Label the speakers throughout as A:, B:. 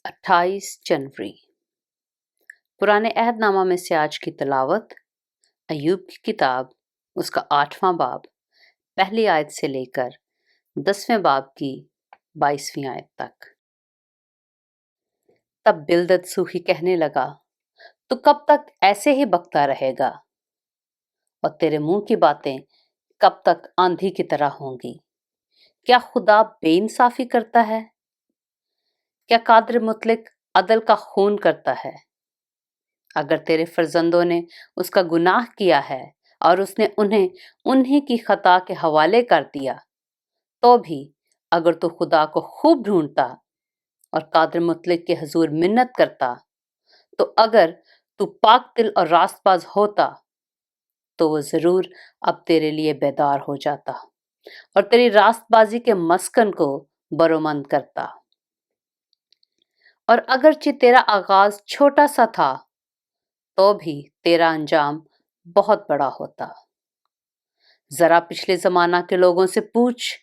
A: 28 जनवरी। पुराने अहदनामा में से आज की तलावत अय्यूब की किताब उसका 8वां बाब पहली आयत से लेकर 10वें बाब की 22वीं आयत तक। तब बिलदद सूही कहने लगा, तू कब तक ऐसे ही बकता रहेगा और तेरे मुंह की बातें कब तक आंधी की तरह होंगी? क्या खुदा बेइंसाफी करता है? क्या कादिर मुतलक अदल का खून करता है? अगर तेरे फर्जंदों ने उसका गुनाह किया है और उसने उन्हें उन्हीं की खता के हवाले कर दिया, तो भी अगर तू खुदा को खूब ढूंढता और कादिर मुतलक के हुजूर मिन्नत करता, तो अगर तू पाक दिल और रास्तबाज होता, तो वो जरूर अब तेरे लिए बेदार हो जाता और तेरी रास्तबाजी के मस्कन को बरोमंद करता। और अगरचे तेरा आगाज छोटा सा था, तो भी तेरा अंजाम बहुत बड़ा होता। जरा पिछले जमाना के लोगों से पूछ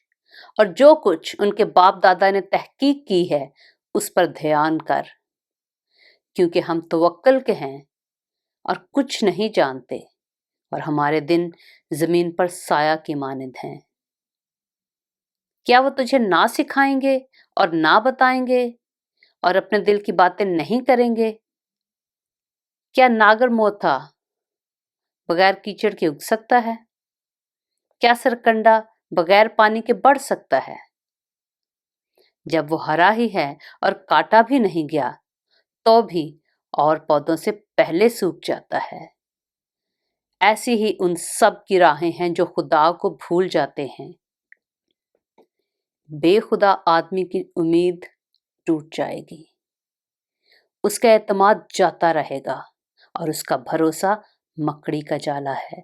A: और जो कुछ उनके बाप दादा ने तहकीक की है उस पर ध्यान कर, क्योंकि हम तवक्कल के हैं और कुछ नहीं जानते और हमारे दिन जमीन पर साया की मानिंद हैं। क्या वो तुझे ना सिखाएंगे और ना बताएंगे और अपने दिल की बातें नहीं करेंगे? क्या नागर मोथा बगैर कीचड़ के उग सकता है? क्या सरकंडा बगैर पानी के बढ़ सकता है? जब वो हरा ही है और काटा भी नहीं गया, तो भी और पौधों से पहले सूख जाता है। ऐसी ही उन सब की राहें हैं जो खुदा को भूल जाते हैं। बेखुदा आदमी की उम्मीद टूट जाएगी, उसका एतमाद जाता रहेगा और उसका भरोसा मकड़ी का जाला है।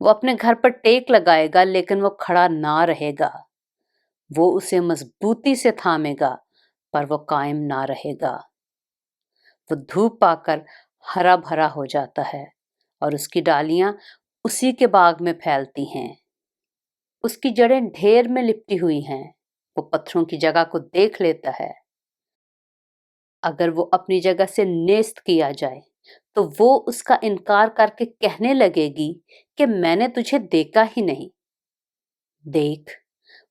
A: वो अपने घर पर टेक लगाएगा, लेकिन वो खड़ा ना रहेगा। वो उसे मजबूती से थामेगा, पर वो कायम ना रहेगा। वो धूप पाकर हरा भरा हो जाता है और उसकी डालियां उसी के बाग में फैलती हैं। उसकी जड़ें ढेर में लिपटी हुई हैं। वो पत्थरों की जगह को देख लेता है। अगर वो अपनी जगह से नेस्त किया जाए, तो वो उसका इनकार करके कहने लगेगी कि मैंने तुझे देखा ही नहीं। देख,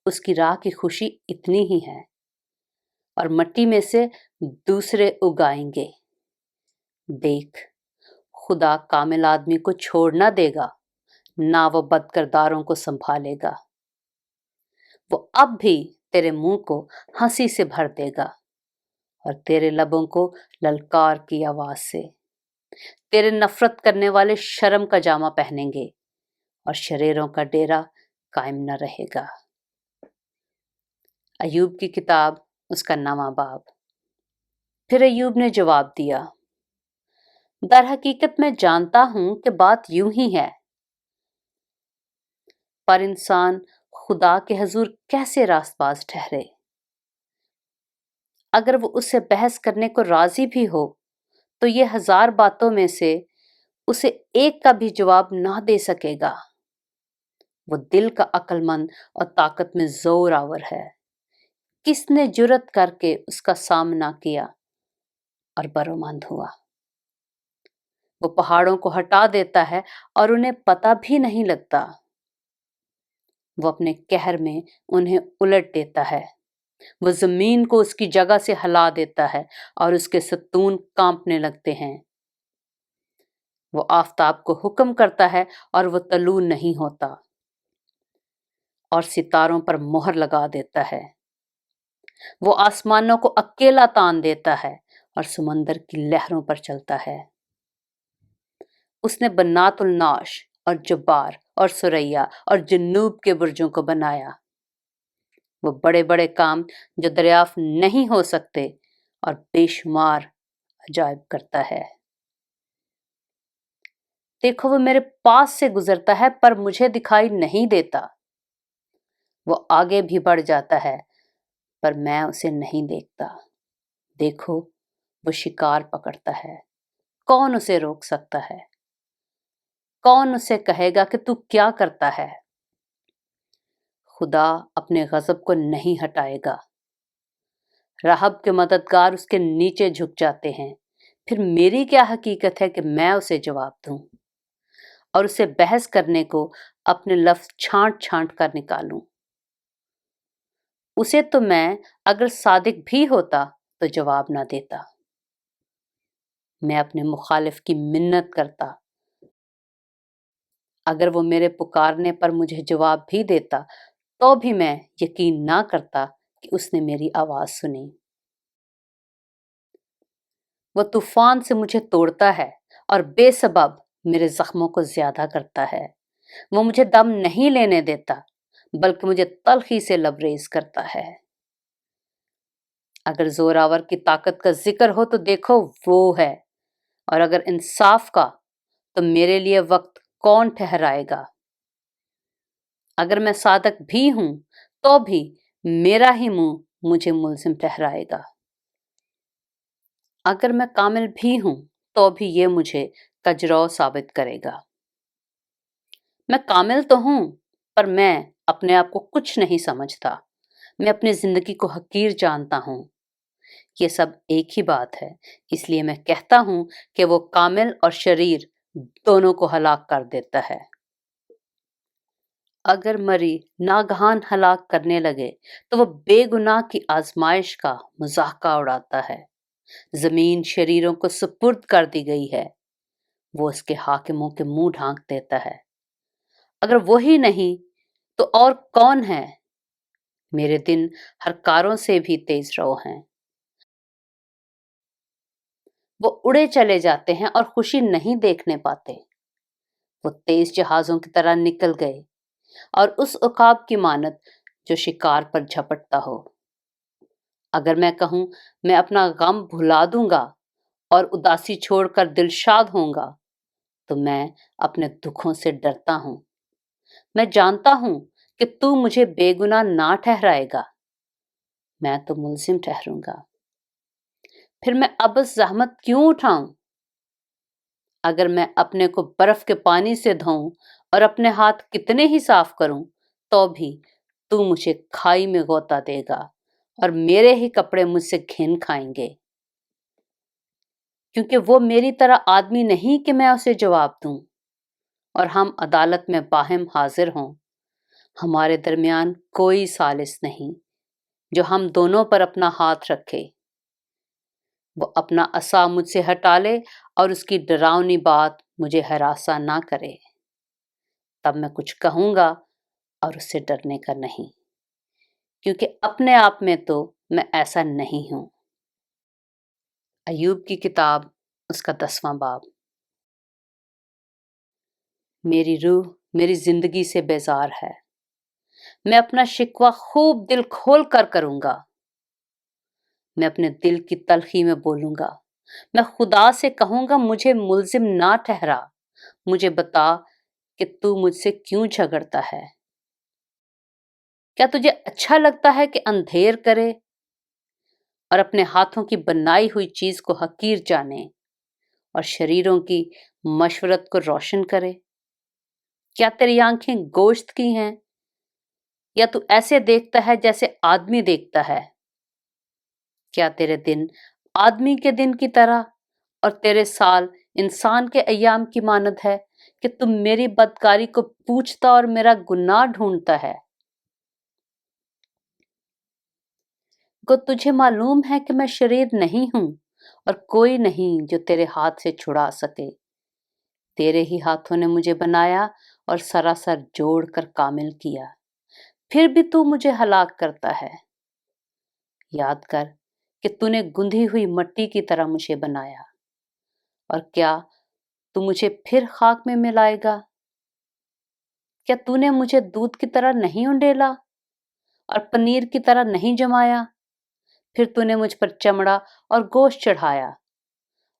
A: उसकी राह की खुशी इतनी ही है और मिट्टी में से दूसरे उगाएंगे। देख, खुदा कामिल आदमी को छोड़ ना देगा, ना वो बदकिरदारों को संभालेगा। वो अब भी तेरे मुंह को हंसी से भर देगा और तेरे लबों को ललकार की आवाज से। तेरे नफरत करने वाले शर्म का जामा पहनेंगे और शरीरों का डेरा कायम न रहेगा। अय्यूब की किताब उसका 9वां बाब। फिर अय्यूब ने जवाब दिया, दर हकीकत मैं जानता हूं कि बात यूं ही है, पर इंसान खुदा के हुजूर कैसे रास्तबाज ठहरे? अगर वो उससे बहस करने को राजी भी हो, तो ये 1000 बातों में से उसे एक का भी जवाब ना दे सकेगा। वो दिल का अक्लमंद और ताकत में जोर आवर है। किसने जुर्रत करके उसका सामना किया और बरोमंद हुआ? वो पहाड़ों को हटा देता है और उन्हें पता भी नहीं लगता। वो अपने कहर में उन्हें उलट देता है। वो जमीन को उसकी जगह से हिला देता है और उसके सतून कांपने लगते हैं। वो आफताब को हुक्म करता है और वो तलू नहीं होता और सितारों पर मोहर लगा देता है। वो आसमानों को अकेला तान देता है और समंदर की लहरों पर चलता है। उसने बनातुल नाश और जब्बार और सुरैया और जन्नूब के बुर्जों को बनाया। वो बड़े बड़े काम जो दरियाफ्त नहीं हो सकते और बेशुमार अजायब करता है। देखो, वो मेरे पास से गुजरता है पर मुझे दिखाई नहीं देता। वो आगे भी बढ़ जाता है पर मैं उसे नहीं देखता। देखो, वो शिकार पकड़ता है, कौन उसे रोक सकता है? कौन उसे कहेगा कि तू क्या करता है? खुदा अपने गजब को नहीं हटाएगा, राहब के मददगार उसके नीचे झुक जाते हैं। फिर मेरी क्या हकीकत है कि मैं उसे जवाब दूं और उसे बहस करने को अपने लफ्ज छांट छांट कर निकालूं। उसे तो मैं अगर सादिक भी होता तो जवाब ना देता। मैं अपने मुखालिफ की मिन्नत करता। अगर वो मेरे पुकारने पर मुझे जवाब भी देता तो भी मैं यकीन ना करता कि उसने मेरी आवाज सुनी। वो तूफान से मुझे तोड़ता है और बेसबब मेरे जख्मों को ज्यादा करता है। वो मुझे दम नहीं लेने देता बल्कि मुझे तल्खी से लबरेज करता है। अगर जोरावर की ताकत का जिक्र हो तो देखो वो है, और अगर इंसाफ का तो मेरे लिए वक्त कौन ठहराएगा। अगर मैं सादक भी हूं तो भी मेरा ही मुंह मुझे मुल्जिम ठहराएगा। अगर मैं कामिल भी हूं तो भी ये मुझे कजरौ साबित करेगा। मैं कामिल तो हूं पर मैं अपने आप को कुछ नहीं समझता। मैं अपनी जिंदगी को हकीर जानता हूं। ये सब एक ही बात है, इसलिए मैं कहता हूं कि वो कामिल और शरीर दोनों को हलाक कर देता है। अगर मरी नागहान हलाक करने लगे तो वो बेगुनाह की आजमाइश का मजाका उड़ाता है। जमीन शरीरों को सुपुर्द कर दी गई है, वो उसके हाकिमों के मुंह ढांक देता है। अगर वो ही नहीं तो और कौन है। मेरे दिन हर कारों से भी तेज रहो हैं। वो उड़े चले जाते हैं और खुशी नहीं देखने पाते। वो तेज जहाजों की तरह निकल गए और उस उकाब की मानद जो शिकार पर झपटता हो। अगर मैं कहूं मैं अपना गम भुला दूंगा और उदासी छोड़कर दिलशाद होऊंगा तो मैं अपने दुखों से डरता हूं। मैं जानता हूं कि तू मुझे बेगुनाह ना ठहराएगा, मैं तो मुल्जिम ठहरूंगा। फिर मैं अब जहमत क्यों उठाऊं। अगर मैं अपने को बर्फ के पानी से धोऊं और अपने हाथ कितने ही साफ करूं तो भी तू मुझे खाई में गोता देगा और मेरे ही कपड़े मुझसे घिन खाएंगे। क्योंकि वो मेरी तरह आदमी नहीं कि मैं उसे जवाब दूं और हम अदालत में बाहिम हाजिर हों। हमारे दरमियान कोई सालिस नहीं जो हम दोनों पर अपना हाथ रखे। वो अपना असा मुझसे हटा ले और उसकी डरावनी बात मुझे हरासा ना करे। तब मैं कुछ कहूंगा और उससे डरने का नहीं, क्योंकि अपने आप में तो मैं ऐसा नहीं हूं। अयूब की किताब उसका 10वां बाब। मेरी रूह मेरी जिंदगी से बेजार है। मैं अपना शिकवा खूब दिल खोल कर करूंगा। मैं अपने दिल की तलखी में बोलूंगा। मैं खुदा से कहूंगा मुझे मुल्जिम ना ठहरा। मुझे बता कि तू मुझसे क्यों झगड़ता है। क्या तुझे अच्छा लगता है कि अंधेर करे और अपने हाथों की बनाई हुई चीज को हकीर जाने और शरीरों की मशवरत को रोशन करे। क्या तेरी आंखें गोश्त की हैं या तू ऐसे देखता है जैसे आदमी देखता है। क्या तेरे दिन आदमी के दिन की तरह और तेरे साल इंसान के अय्याम की मानद है कि तुम मेरी बदकारी को पूछता और मेरा गुनाह ढूंढता है। को तुझे मालूम है कि मैं शरीर नहीं हूं और कोई नहीं जो तेरे हाथ से छुड़ा सके। तेरे ही हाथों ने मुझे बनाया और सरासर जोड़ कर कामिल किया, फिर भी तू मुझे हलाक करता है। याद कर कि तूने गुंधी हुई मिट्टी की तरह मुझे बनाया, और क्या तू मुझे फिर खाक में मिलाएगा। क्या तूने मुझे दूध की तरह नहीं उंडेला और पनीर की तरह नहीं जमाया। फिर तूने मुझ पर चमड़ा और गोश्त चढ़ाया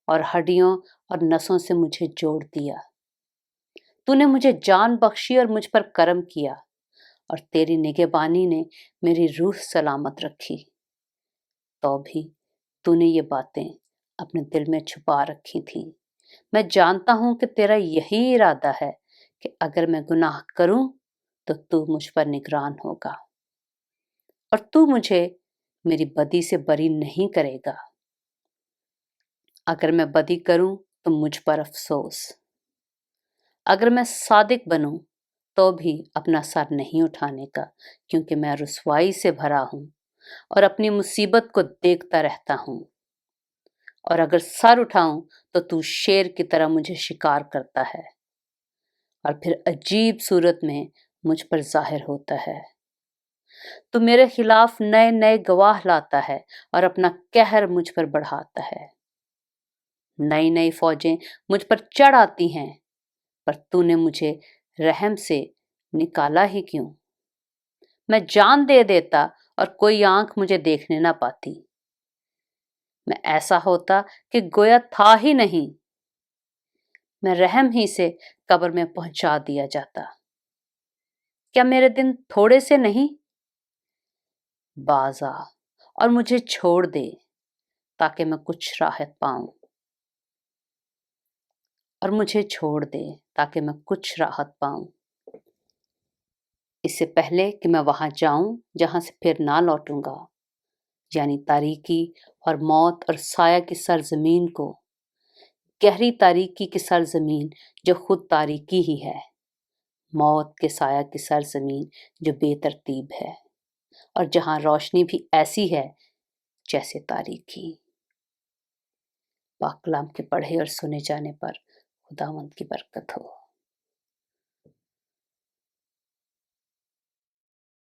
A: और हड्डियों और नसों से मुझे जोड़ दिया। तूने मुझे जान बख्शी और मुझ पर करम किया, और तेरी निगहबानी ने मेरी रूह सलामत रखी। तो भी तूने ये बातें अपने दिल में छुपा रखी थी। मैं जानता हूं कि तेरा यही इरादा है कि अगर मैं गुनाह करूं तो तू मुझ पर निगरान होगा और तू मुझे मेरी बदी से बरी नहीं करेगा। अगर मैं बदी करूं तो मुझ पर अफसोस। अगर मैं सादिक बनूं तो भी अपना सर नहीं उठाने का, क्योंकि मैं रुसवाई से भरा हूं और अपनी मुसीबत को देखता रहता हूं। और अगर सर उठाऊं तो तू शेर की तरह मुझे शिकार करता है और फिर अजीब सूरत में मुझ पर जाहिर होता है। तू मेरे खिलाफ नए नए गवाह लाता है और अपना कहर मुझ पर बढ़ाता है। नई नई फौजें मुझ पर चढ़ आती हैं, पर तूने मुझे रहम से निकाला ही क्यों? मैं जान दे देता और कोई आंख मुझे देखने ना पाती। मैं ऐसा होता कि गोया था ही नहीं। मैं रहम ही से कब्र में पहुंचा दिया जाता। क्या मेरे दिन थोड़े से नहीं? बाज आ और मुझे छोड़ दे ताकि मैं कुछ राहत पाऊं। और मुझे छोड़ दे ताकि मैं कुछ राहत पाऊं। इससे पहले कि मैं वहां जाऊं जहां से फिर ना लौटूंगा, यानी तारीकी और मौत और साया की सरजमीन को। गहरी तारीकी की सरजमीन जो खुद तारीकी ही है, मौत के साया की सरजमीन जो बेतरतीब है, और जहां रोशनी भी ऐसी है जैसे तारीकी। पाक कलाम के पढ़े और सुने जाने पर खुदावंद की बरकत हो।